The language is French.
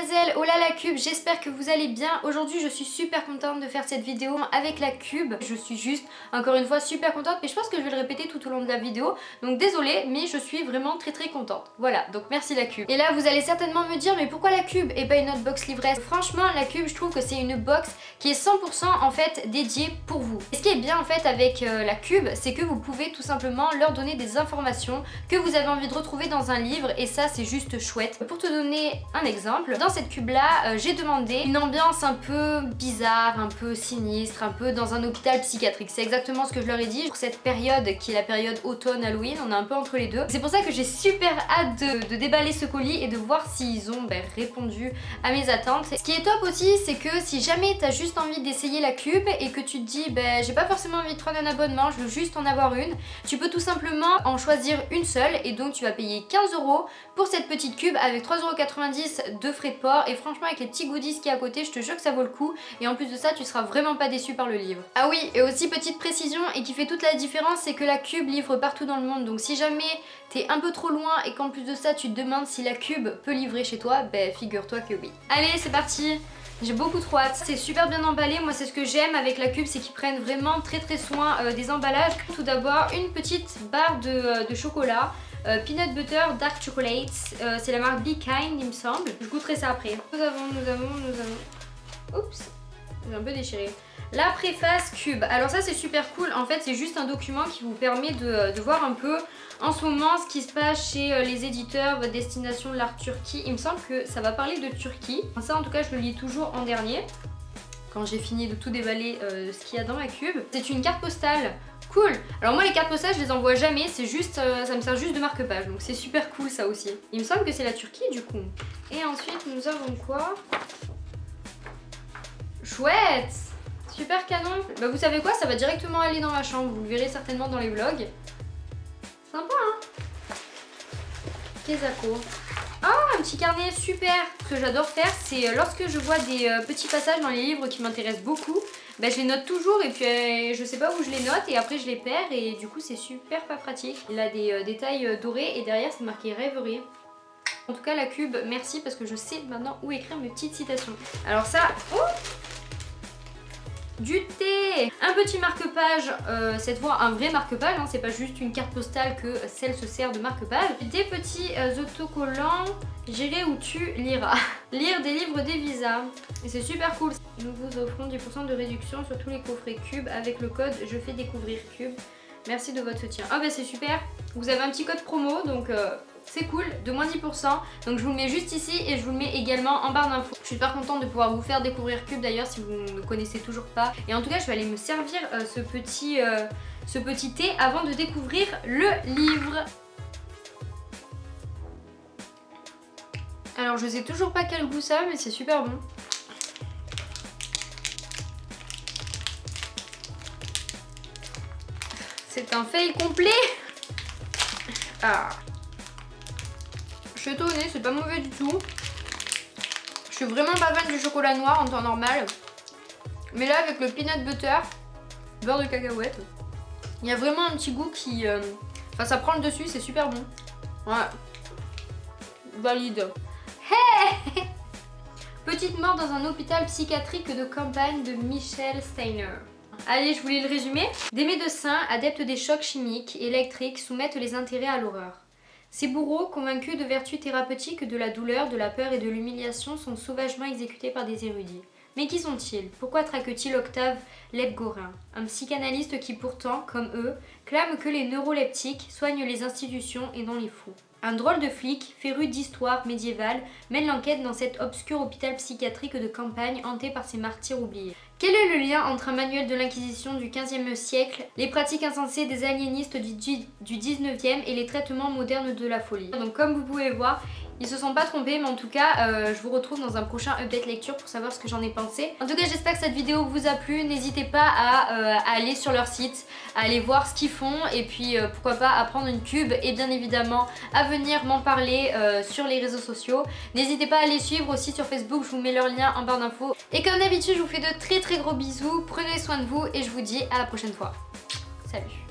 gazelles, oh là la cube, j'espère que vous allez bien. Aujourd'hui je suis super contente de faire cette vidéo avec la cube. Je suis juste encore une fois super contente, mais je pense que je vais le répéter tout au long de la vidéo. Donc désolée, mais je suis vraiment très contente. Voilà, donc merci la cube. Et là vous allez certainement me dire, mais pourquoi la cube et pas une autre box livresse? Franchement la cube, je trouve que c'est une box qui est 100% en fait dédiée pour vous. Et ce qui est bien en fait avec la cube, c'est que vous pouvez tout simplement leur donner des informations que vous avez envie de retrouver dans un livre, et ça c'est juste chouette. Pour te donner un exemple, dans cette cube là j'ai demandé une ambiance un peu bizarre, un peu sinistre, un peu dans un hôpital psychiatrique. C'est exactement ce que je leur ai dit. Pour cette période qui est la période automne Halloween, on est un peu entre les deux. C'est pour ça que j'ai super hâte de déballer ce colis et de voir s'ils ont répondu à mes attentes. Ce qui est top aussi, c'est que si jamais t'as juste envie d'essayer la cube et que tu te dis j'ai pas forcément envie de prendre un abonnement, je veux juste en avoir une, tu peux tout simplement en choisir une seule, et donc tu vas payer 15 € pour cette petite cube avec 3,90 € de frais de port. Et franchement avec les petits goodies qui est à côté, je te jure que ça vaut le coup, et en plus de ça tu seras vraiment pas déçu par le livre. Ah oui, et aussi petite précision et qui fait toute la différence, c'est que la cube livre partout dans le monde. Donc si jamais t'es un peu trop loin et qu'en plus de ça tu te demandes si la cube peut livrer chez toi, figure-toi que oui. Allez c'est parti, j'ai beaucoup trop hâte. C'est super bien emballé, moi c'est ce que j'aime avec la cube, c'est qu'ils prennent vraiment très soin des emballages. Tout d'abord une petite barre de chocolat, peanut butter dark chocolate, c'est la marque Be Kind il me semble. Je goûterai ça après. Nous avons... Oups, j'ai un peu déchiré. La préface cube, alors ça c'est super cool, en fait c'est juste un document qui vous permet de voir un peu en ce moment ce qui se passe chez les éditeurs, votre destination, l'art Turquie. Il me semble que ça va parler de Turquie, ça en tout cas je le lis toujours en dernier, quand j'ai fini de tout déballer ce qu'il y a dans ma cube. C'est une carte postale, cool. Alors moi les cartes postales je les envoie jamais, c'est juste, ça me sert juste de marque-page, donc c'est super cool ça aussi. Il me semble que c'est la Turquie du coup. Et ensuite nous avons quoi? Chouette! Super canon. Vous savez quoi, ça va directement aller dans ma chambre, vous le verrez certainement dans les vlogs. Sympa hein. Kezako. Ah, un petit carnet, super. Ce que j'adore faire, c'est lorsque je vois des petits passages dans les livres qui m'intéressent beaucoup, je les note toujours, et puis je sais pas où je les note et après je les perds, et du coup c'est super pas pratique. Il a des détails dorés et derrière c'est marqué rêverie. En tout cas la cube, merci, parce que je sais maintenant où écrire mes petites citations. Alors ça... Oh, du thé, un petit marque-page, cette fois un vrai marque-page, hein, c'est pas juste une carte postale que celle se sert de marque-page. Des petits autocollants, j'irai où tu liras. Lire des livres des visas, et c'est super cool. Nous vous offrons 10% de réduction sur tous les coffrets cube avec le code je fais découvrir cube. Merci de votre soutien. Ah c'est super, vous avez un petit code promo, donc c'est cool, de moins 10%. Donc je vous le mets juste ici et je vous le mets également en barre d'infos. Je suis super contente de pouvoir vous faire découvrir Cube d'ailleurs si vous ne connaissez toujours pas. Et en tout cas je vais aller me servir ce petit thé avant de découvrir le livre. Alors je sais toujours pas quel goût ça, mais c'est super bon. C'est un fail complet. Ah, je suis étonnée, c'est pas mauvais du tout. Je suis vraiment pas fan du chocolat noir en temps normal, mais là avec le peanut butter, beurre de cacahuète, il y a vraiment un petit goût qui... Enfin ça prend le dessus, c'est super bon. Ouais, valide. Hey. Petite mort dans un hôpital psychiatrique de campagne de Michel Steiner. Allez, je vous lis le résumé. Des médecins, adeptes des chocs chimiques et électriques, soumettent les intérêts à l'horreur. Ces bourreaux, convaincus de vertus thérapeutiques, de la douleur, de la peur et de l'humiliation, sont sauvagement exécutés par des érudits. Mais qui sont-ils? Pourquoi traque-t-il Octave Lepgorin, un psychanalyste qui pourtant, comme eux, clame que les neuroleptiques soignent les institutions et non les fous? Un drôle de flic, féru d'histoire médiévale, mène l'enquête dans cet obscur hôpital psychiatrique de campagne hanté par ses martyrs oubliés. Quel est le lien entre un manuel de l'inquisition du XVe siècle, les pratiques insensées des aliénistes du XIXe et les traitements modernes de la folie? Donc comme vous pouvez voir, ils se sont pas trompés, mais en tout cas je vous retrouve dans un prochain update lecture pour savoir ce que j'en ai pensé. En tout cas j'espère que cette vidéo vous a plu, n'hésitez pas à aller sur leur site, à aller voir ce qu'ils font, et puis pourquoi pas à prendre une cube, et bien évidemment à venir m'en parler sur les réseaux sociaux. N'hésitez pas à les suivre aussi sur Facebook, je vous mets leur lien en barre d'infos. Et comme d'habitude je vous fais de très gros bisous, prenez soin de vous et je vous dis à la prochaine fois. Salut!